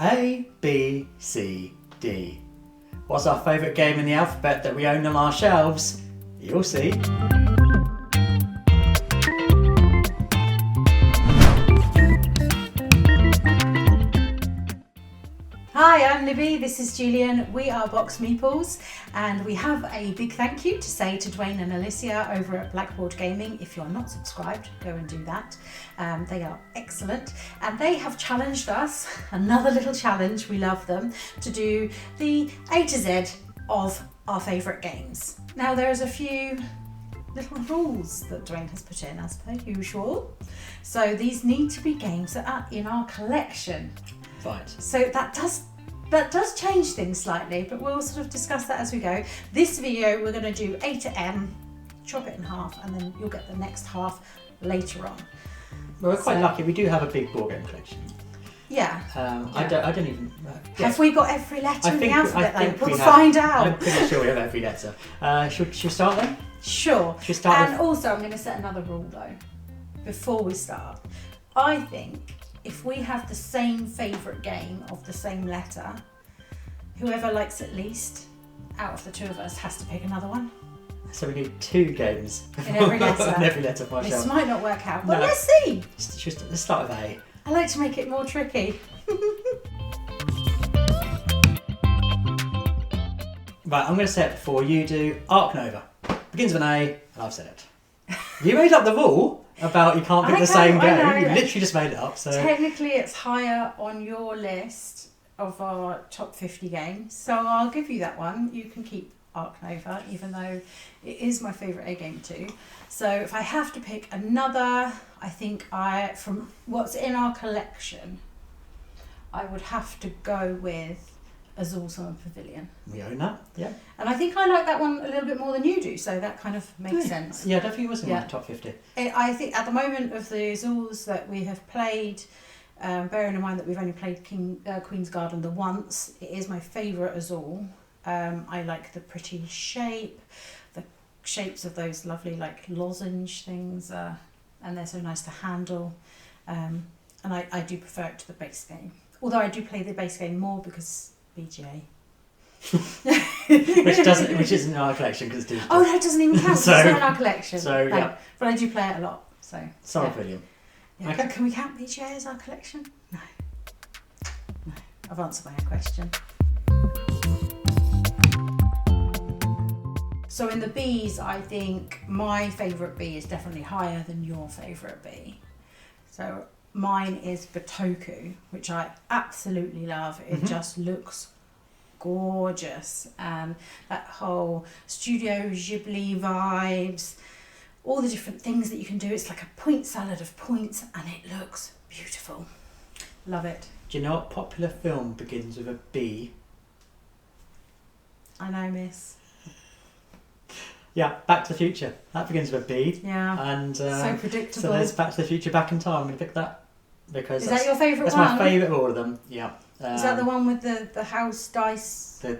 A, B, C, D. What's our favourite game in the alphabet that we own on our shelves? You'll see. Hi, I'm Libby, this is Julian. We are Box Meeples, and we have a big thank you to say to Dwayne and Alicia over at Blackboard Gaming. If you're not subscribed, go and do that. They are excellent, and they have challenged us, another little challenge, we love them, to do the A to Z of our favourite games. Now there's a few little rules that Dwayne has put in as per usual. So these need to be games that are in our collection. Right. So that does change things slightly, but we'll sort of discuss that as we go. This video we're going to do A to M, chop it in half, and then you'll get the next half later on. Well, we're quite lucky. We do have a big board game collection. Yeah. I don't even. Have we got every letter in the alphabet though? We'll have, find out. I'm pretty sure we have every letter. Should we start then? Sure. Should we start? And also, I'm going to set another rule though. Before we start, I think if we have the same favourite game of the same letter, whoever likes it least out of the two of us has to pick another one. So we need two games in every letter. in every letter for This ourselves. might not work out, but No. let's see. Let's start with A. I like to make it more tricky. Right, I'm going to say it before you do. Arc Nova. Begins with an A, and I've said it. You made up the rule about you can't pick the same game. You literally just made it up. So technically it's higher on your list of our top 50 games, so I'll give you that one. You can keep Arc Nova, even though it is my favourite A game too. So if I have to pick another, I think from what's in our collection, I would have to go with Azul Summer Pavilion. we own that, yeah. And I think I like that one a little bit more than you do, so that kind of makes sense. Yeah, I don't think it was in my top 50. I think at the moment of the Azuls that we have played, bearing in mind that we've only played Queen's Garden the once, it is my favourite Azul. I like the pretty shape, the shapes of those lovely like lozenge things, and they're so nice to handle. And I do prefer it to the base game. Although I do play the base game more because BGA. which isn't in our collection because it's digital. Oh, that doesn't even count. So- It's not in our collection. so, No, yeah. but I do play it a lot. So Summer yeah. Pavilion. Yeah. Okay. Can we count BGA as our collection? No. I've answered my own question. So in the Bs, I think my favourite B is definitely higher than your favourite B. So mine is Betoku, which I absolutely love. It just looks gorgeous, and that whole Studio Ghibli vibes, all the different things that you can do. It's like a point salad of points, and it looks beautiful. Love it. Do you know what popular film begins with a B? I know, miss. Yeah, Back to the Future. That begins with a B. Yeah. And So predictable. So there's Back to the Future, Back in Time. I'm going to pick that because Is that your favourite that's one? my favourite of all of them. Yeah. Is that the one with the house dice? The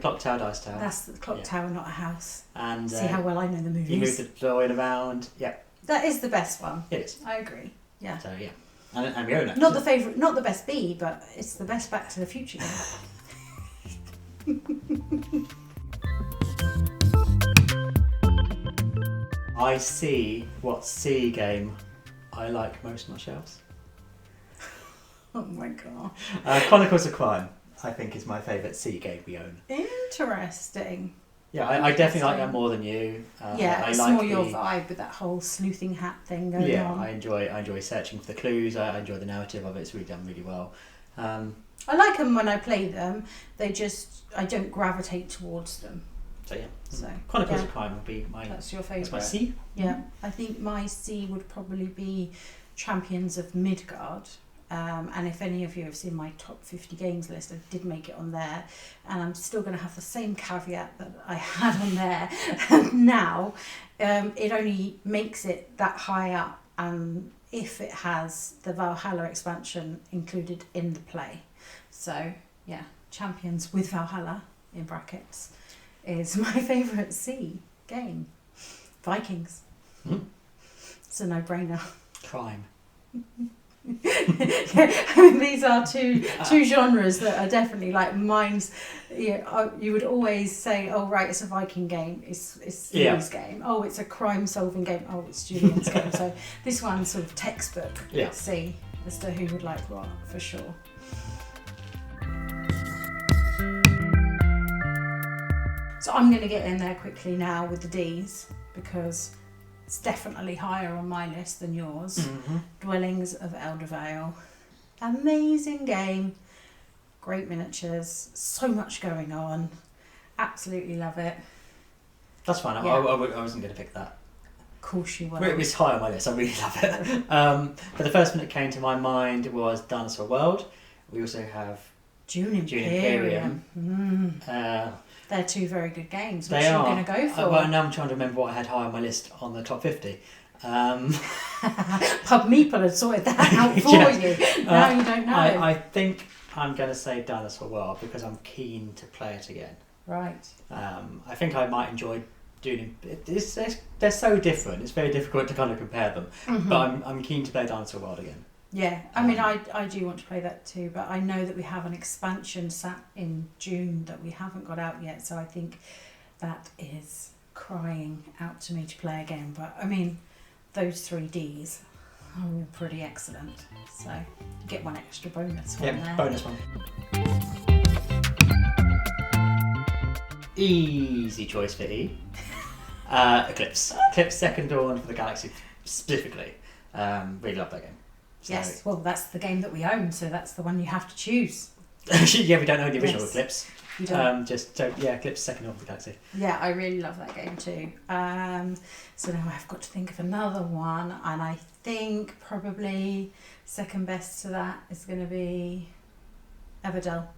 clock tower dice tower. That's the clock tower, not a house. And See how well I know the movies. you move the drawing around. Yeah, That is the best one. it is. I agree. Yeah. So yeah, and we own it. Not the favourite, not the best B, but it's the best Back to the Future game. I see what C game I like most on my shelves. Oh my god. Chronicles of Crime, I think, is my favourite C game we own. Interesting. Yeah, I definitely like that more than you. Yeah, I it's like more your vibe with that whole sleuthing hat thing going on. I enjoy searching for the clues. I enjoy the narrative of it. It's really done really well. I like them when I play them. I don't gravitate towards them. So yeah, So Chronicles of Crime would be my. That's your That's favourite. my C. Yeah, I think my C would probably be Champions of Midgard. And if any of you have seen my top 50 games list, I did make it on there, and I'm still going to have the same caveat that I had on there. Now, it only makes it that high up, and if it has the Valhalla expansion included in the play. So yeah, Champions with Valhalla in brackets is my favourite C game. Vikings. It's a no-brainer. Crime. I mean, these are two genres that are definitely like mine's. You would always say, "Oh, right, it's a Viking game. It's Lily's game. Oh, it's a crime-solving game. Oh, it's Julian's game." So this one's sort of textbook. Yeah. See as to who would like what for sure. So I'm going to get in there quickly now with the D's because it's definitely higher on my list than yours. Mm-hmm. Dwellings of Eldervale. Amazing game. Great miniatures. So much going on. Absolutely love it. That's fine. Yeah. I wasn't going to pick that. Of course you will. It was high on my list. I really love it. But the first one that came to my mind was Dinosaur World. We also have Dune Imperium. They're two very good games. Which you're going to go for? Well, now I'm trying to remember what I had high on my list on the top 50. Pub Meeple had sorted that out for you. Now you don't know. I think I'm going to say Dinosaur World because I'm keen to play it again. Right. I think I might enjoy doing it. They're so different. It's very difficult to kind of compare them. Mm-hmm. But I'm keen to play Dinosaur World again. Yeah, I mean, I do want to play that too, but I know that we have an expansion sat in June that we haven't got out yet, so I think that is crying out to me to play again. But I mean, those 3Ds are all pretty excellent, so you get one extra bonus one there. Bonus one. Easy choice for E. Eclipse. Eclipse Second Dawn for the Galaxy specifically. Really love that game. So, yes, well, that's the game that we own, so that's the one you have to choose. yeah, we don't own the original Eclipse. You don't. Eclipse Second Dawn for the Galaxy. Yeah, I really love that game too. So now I've got to think of another one, and I think probably second best to that is going to be Everdell.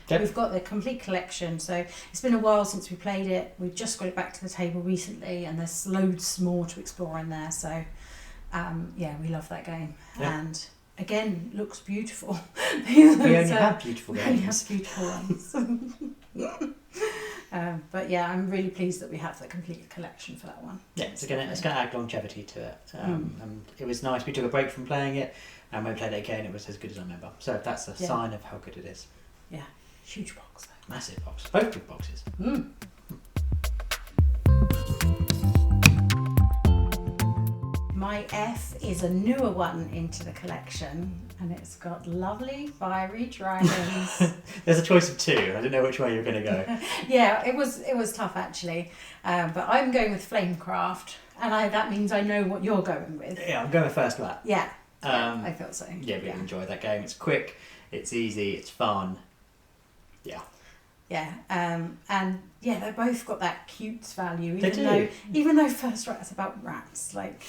Yep. We've got the complete collection, so it's been a while since we played it. We've just got it back to the table recently, and there's loads more to explore in there. So, we love that game, and again, looks beautiful. We only have beautiful games. We only have beautiful ones. But yeah, I'm really pleased that we have the complete collection for that one. Yeah, it's going to add longevity to it. And it was nice. We took a break from playing it, and when we played it again, it was as good as I remember. So that's a sign of how good it is. Yeah. Huge box though. Massive box. Both big boxes. My F is a newer one into the collection, and it's got lovely fiery dragons. There's a choice of two. I didn't know which way you were going to go. Yeah, it was tough actually, but I'm going with Flamecraft, and that means I know what you're going with. Yeah, I'm going with First Lap. Yeah, I thought so. Yeah, really enjoyed that game. It's quick, it's easy, it's fun. Yeah. Yeah, and yeah, they both got that cute value. They Even though First Rat's about rats, like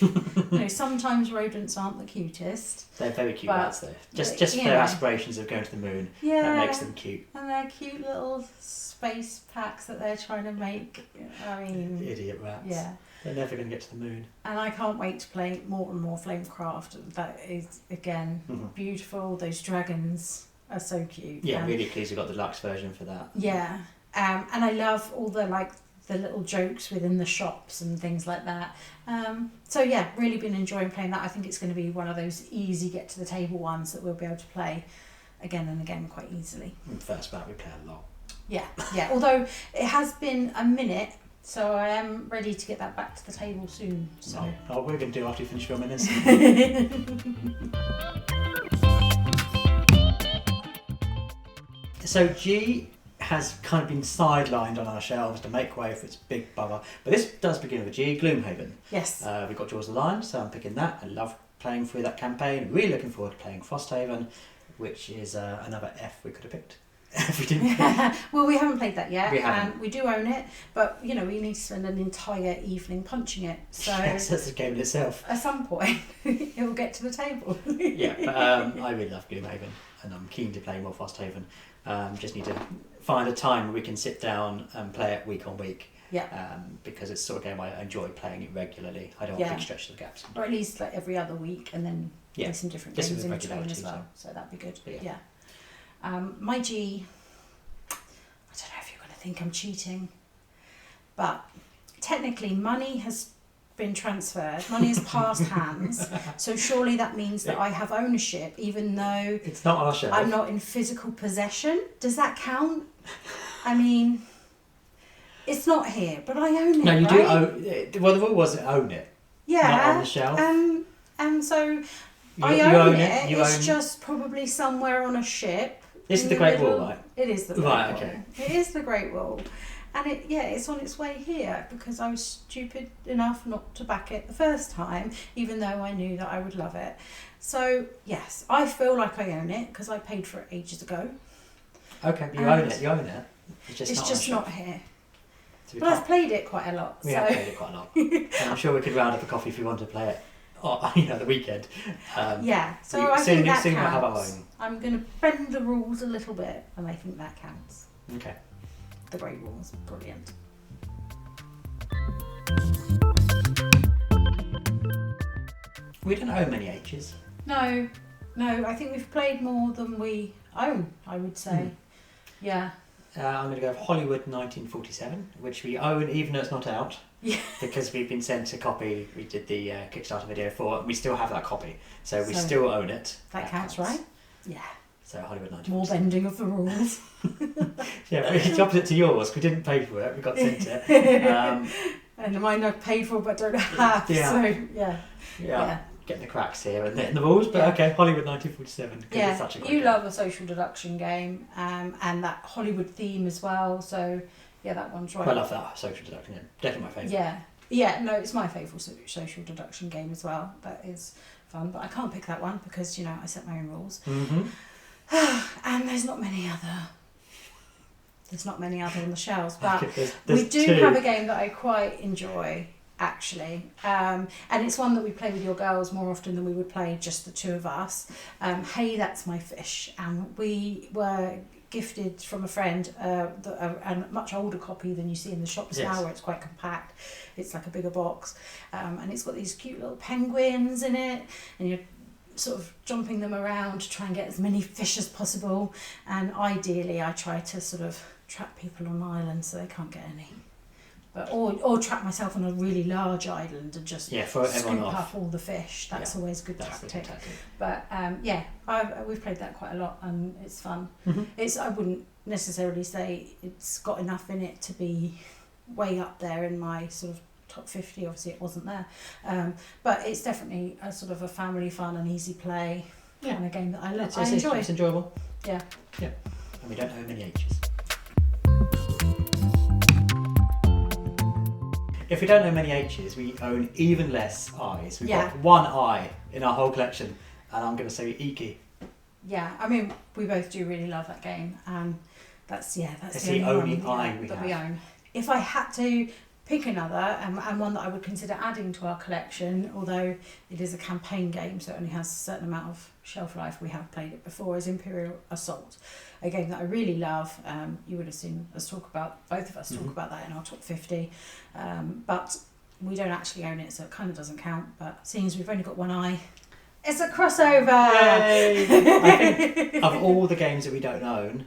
sometimes rodents aren't the cutest. They're very cute rats though. Just for their aspirations of going to the moon. Yeah, that makes them cute. And they're cute little space packs that they're trying to make. I mean, idiot rats. Yeah. They're never going to get to the moon. And I can't wait to play more and more Flamecraft. That is again beautiful. Those dragons are so cute. Yeah, really pleased we got the deluxe version for that. Yeah, and I love all the little jokes within the shops and things like that. So yeah, really been enjoying playing that. I think it's going to be one of those easy get to the table ones that we'll be able to play again and again quite easily. First Bat we play a lot. Yeah. Although it has been a minute, so I am ready to get that back to the table soon. So we're going to do after you finish filming this. So G has kind of been sidelined on our shelves to make way for its big brother, but this does begin with a G, Gloomhaven. Yes. We've got Jaws of the Lion, so I'm picking that. I love playing through that campaign. Really looking forward to playing Frosthaven, which is another F we could have picked if we didn't. Well, we haven't played that yet. We haven't. We do own it, but we need to spend an entire evening punching it. So yes, that's a game in itself. At some point, it will get to the table. Yeah, but I really love Gloomhaven, and I'm keen to play more Frosthaven. Just need to find a time where we can sit down and play it week on week. Yeah. Because it's sort of a game I enjoy playing it regularly. I don't want big stretches of gaps. Or at least like every other week, and then play some different games in between as well. So that'd be good. Yeah. My G, I don't know if you're going to think I'm cheating, but technically money has been transferred. Money has passed hands. So surely that means that I have ownership, even though it's not on our shelf. I'm not in physical possession. Does that count? I mean, it's not here, but I own it. No, you right? do own it. Well, the rule was own it. Yeah. Not on the shelf. And so You I own own it. it. You It's own... just probably somewhere on a ship. This is in the Great middle. Wall, right? It is the Great Right, Wall. okay. It is the Great Wall. And it's on its way here because I was stupid enough not to back it the first time, even though I knew that I would love it. So, yes, I feel like I own it because I paid for it ages ago. Okay, you own it. You own it. It's just not not here. So But I've played it quite a lot. We have played it quite a lot. And I'm sure we could round up a coffee if we wanted to play it, the weekend. Yeah, so I think that soon counts. we'll have our own. I'm going to bend the rules a little bit, and I think that counts. Okay. The Great Wall is brilliant. We don't own many H's. No, I think we've played more than we own, I would say. Yeah. I'm going to go with Hollywood 1947, which we own even though it's not out. Yeah. Because we've been sent a copy. We did the Kickstarter video for it. We still have that copy. So we still own it. That counts, right? Yeah. So Hollywood 1947. More bending of the rules. Yeah, it's opposite to yours. We didn't pay for it. We got sent it. And mine I paid for but don't have. Yeah. So, yeah. Getting the cracks here and there in the rules, but okay, Hollywood 1947. Yeah, it's such a great you game. love a social deduction game and that Hollywood theme as well. So, yeah, that one's right. I love that social deduction game. Definitely my favourite. Yeah, no, it's my favourite social deduction game as well. That is fun, but I can't pick that one because, I set my own rules. Mm-hmm. And there's not many other on the shelves, but there's we do two. have a game that I quite enjoy, actually, and it's one that we play with your girls more often than we would play just the two of us. Hey, That's My Fish, and we were gifted from a friend a much older copy than you see in the shops now, where it's quite compact. It's like a bigger box, and it's got these cute little penguins in it, and you're sort of jumping them around to try and get as many fish as possible, and ideally I try to sort of trap people on islands so they can't get any, but or trap myself on a really large island and just throw everyone scoop off. up all the fish. That's always a good That's the tactic. tactic. But we've played that quite a lot and it's fun. Mm-hmm. I wouldn't necessarily say it's got enough in it to be way up there in my sort of top 50, obviously it wasn't there, but it's definitely a sort of a family fun and easy play kind of game that I love. I enjoy. It's enjoyable. Yeah. And we don't own many H's. If we don't own many H's, we own even less I's. We've got one I in our whole collection, and I'm going to say Iki. Yeah, I mean, we both do really love that game, and that's it's the only I we own. If I had to pick another, and one that I would consider adding to our collection, although it is a campaign game, so it only has a certain amount of shelf life, we have played it before, is Imperial Assault, a game that I really love. You would have seen us talk about, both of us talk about that in our top 50, but we don't actually own it, so it kind of doesn't count, but seeing as we've only got one eye, it's a crossover! Yay! I think of all the games that we don't own,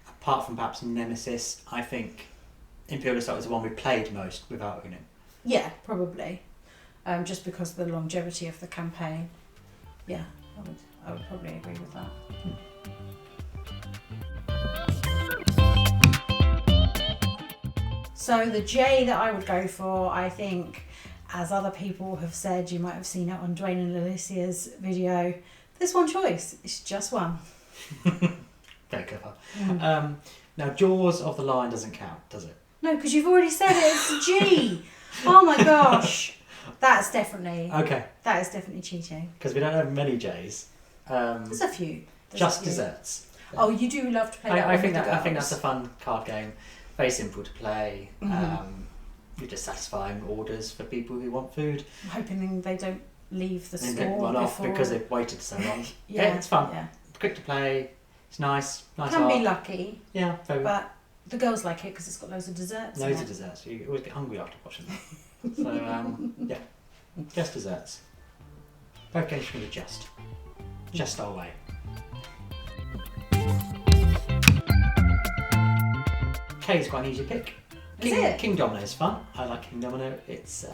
apart from perhaps Nemesis, I think Imperial Assault is the one we played most without owning. Yeah, probably. Just because of the longevity of the campaign. Yeah, I would probably agree with that. So the J that I would go for, I think, as other people have said, you might have seen it on Dwayne and Alicia's video, there's one choice. It's just one. Very clever. Now, Jaws of the Lion doesn't count, does it? No, because you've already said it. It's a G. Oh my gosh. That's definitely... Okay. That is definitely cheating. Because we don't have many J's. There's a few. Desserts. Oh, you do love to play that I one think with the I think girls. that's a fun card game. Very simple to play. You're just satisfying orders for people who want food. I'm hoping they don't leave the And store don't run off before... because they've waited so long. Yeah, it's fun. Yeah. Quick to play. It's nice. Can art. be lucky. Yeah, very. But the girls like it because it's got loads of desserts. Loads of desserts. You always get hungry after watching that. So yeah, just desserts. Both games can be just our way. K is quite an easy pick. Is it? King Domino is fun. I like King Domino. It's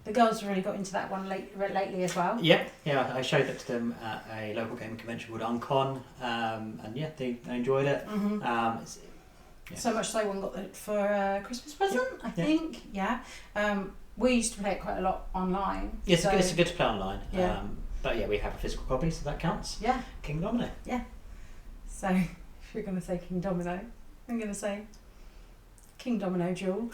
The girls really got into that one lately as well. Yeah, I showed it to them at a local gaming convention called Uncon, and yeah, they enjoyed it. Mm-hmm. So much so one got it for a Christmas present, I think. Yeah. We used to play it quite a lot online. Yes, it's good to play online. Yeah. But yeah, we have a physical copy, so that counts. Yeah. King Domino. Yeah. So if you're going to say King Domino, I'm going to say King Domino Jewel.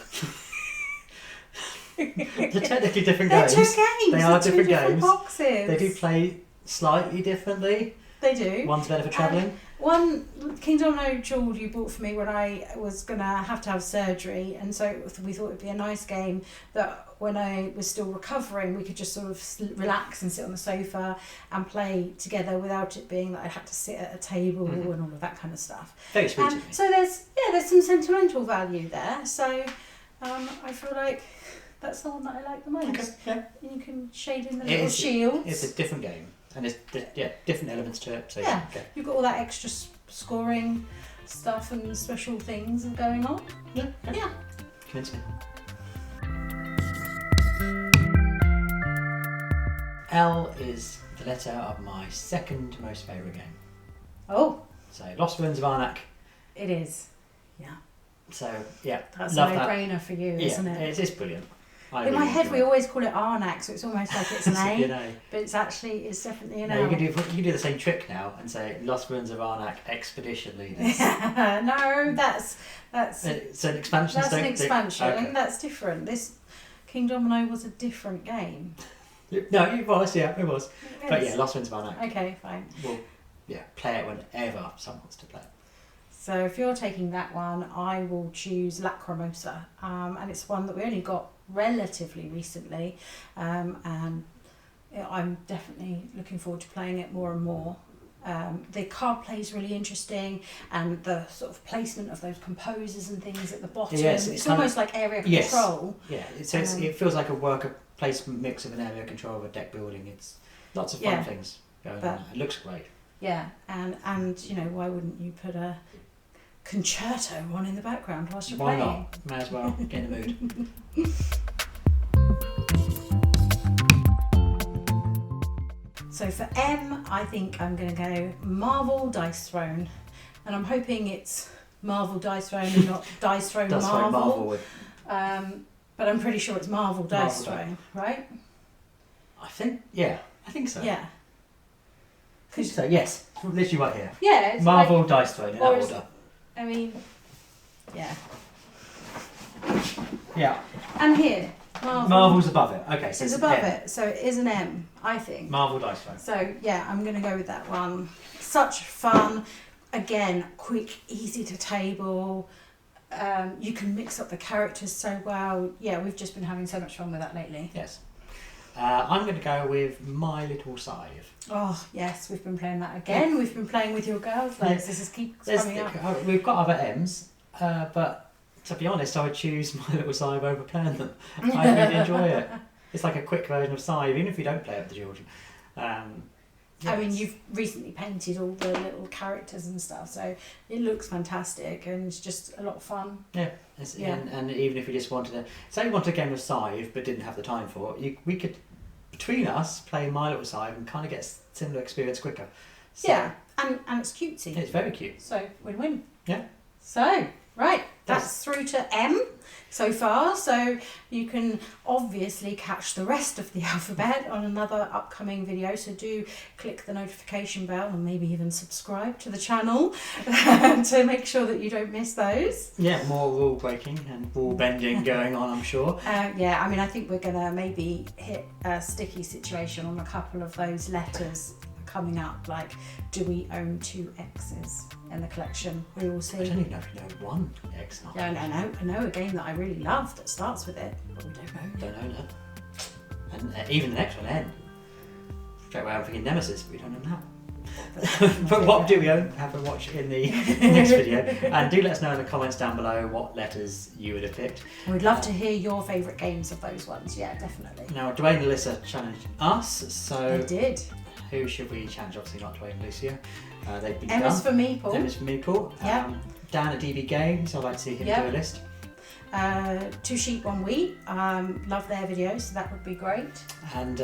They're technically different They're games. two games. They are different games. Boxes. They do play slightly differently. They do. One's better for travelling. One King Domino Jewel you bought for me when I was going to have surgery, and so we thought it'd be a nice game that when I was still recovering we could just sort of relax and sit on the sofa and play together without it being that I had to sit at a table and all of that kind of stuff. Very sweet. So there's some sentimental value there. So I feel like that's the one that I like the most. Okay, yeah. And you can shade in the little shields. It's a different game. And there's different elements to it. So yeah, you've got all that extra scoring stuff and special things going on. Yeah. Yeah. Convince me. L is the letter of my second most favourite game. Oh. So Lost Ruins of Arnak. It is. Yeah. So yeah, that's love a no-brainer for you, isn't it? It's brilliant. In my head, we always call it Arnak, so it's almost like it's an A, but it's definitely an A. You can do the same trick now and say Lost Ruins of Arnak Expedition Leaders. No, that's it's an expansion. That's an expansion. Okay. That's different. This King Domino was a different game. No, it was. Yeah, it was. But yeah, Lost Ruins of Arnak. Okay, fine. We'll play it whenever someone wants to play it. So if you're taking that one, I will choose Lacrimosa, and it's one that we only got relatively recently, and I'm definitely looking forward to playing it more and more. The card play is really interesting, and the sort of placement of those composers and things at the bottom. Yes, it's almost like area control. Yeah, it feels like a worker placement mix of an area control with deck building. It's lots of fun things going on. It looks great. Yeah, and why wouldn't you put a concerto on in the background whilst you're playing? Why not? May as well get in the mood. So for M, I think I'm going to go Marvel Dice Throne, and I'm hoping it's Marvel Dice Throne and not Dice Throne Marvel. But I'm pretty sure it's Marvel Dice Throne, right? I think so. Yeah. I think so, yes. Literally right here. Yeah. It's Marvel Dice Throne in that order. I mean, yeah. Yeah. And here, Marvel's above it. Okay, so it's above it, so it is an M, I think. Marvel Dice Throne. So yeah, I'm going to go with that one. Such fun. Again, quick, easy to table. You can mix up the characters so well. Yeah, we've just been having so much fun with that lately. Yes. I'm going to go with My Little Scythe. Oh yes, we've been playing that again. Yeah. We've been playing with your girls. This keeps coming up. We've got other M's, but to be honest, I would choose My Little Scythe over playing them. I really enjoy it. It's like a quick version of Scythe, even if you don't play it with the children. I mean, you've recently painted all the little characters and stuff, so it looks fantastic and it's just a lot of fun. Yeah, and even if we just wanted a game of Scythe but didn't have the time for it, we could, between us, play My Little Scythe and kind of get a similar experience quicker. So, yeah, and it's cutesy. It's very cute. So, win-win. Yeah. So, right, that's through to M so far, so you can obviously catch the rest of the alphabet on another upcoming video, so do click the notification bell and maybe even subscribe to the channel to make sure that you don't miss those. Yeah, more rule breaking and rule bending going on, I'm sure. Yeah, I mean, I think we're going to maybe hit a sticky situation on a couple of those letters coming up, like, do we own 2 X's in the collection? We will see. I don't even know if you know 1 X. Yeah, I know a game that I really love that starts with it, but we don't own it. And even the next one, N. Straight away I'm thinking Nemesis, but we don't own that. But what do we own? Have a watch in the next video, and do let us know in the comments down below what letters you would have picked. We'd love to hear your favourite games of those ones. Yeah, definitely. Now Dwayne and Alyssa challenged us, so they did. Who should we challenge? Obviously not Dwayne and Alicia. They've been Emma's for Meeple. Emma's for Meeple. Yep. Dan at DB Games, I'd like to see him do a list. Two Sheep, One Wheat. Love their videos, so that would be great. And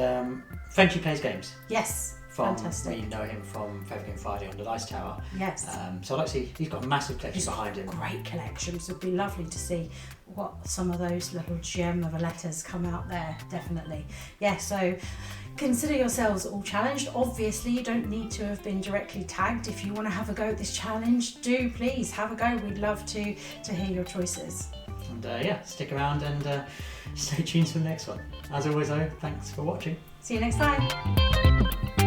Thankyou plays games. Yes, fantastic. We know him from Favourite Game Friday on the Dice Tower. Yes. So I'd like to see, he's got a massive collection behind him. Great collections. It'd be lovely to see what some of those little gem of a letters come out there, definitely. Yeah, so consider yourselves all challenged. Obviously, you don't need to have been directly tagged. If you want to have a go at this challenge, do please have a go. We'd love to hear your choices. And yeah, stick around and stay tuned for the next one. As always though, thanks for watching. See you next time.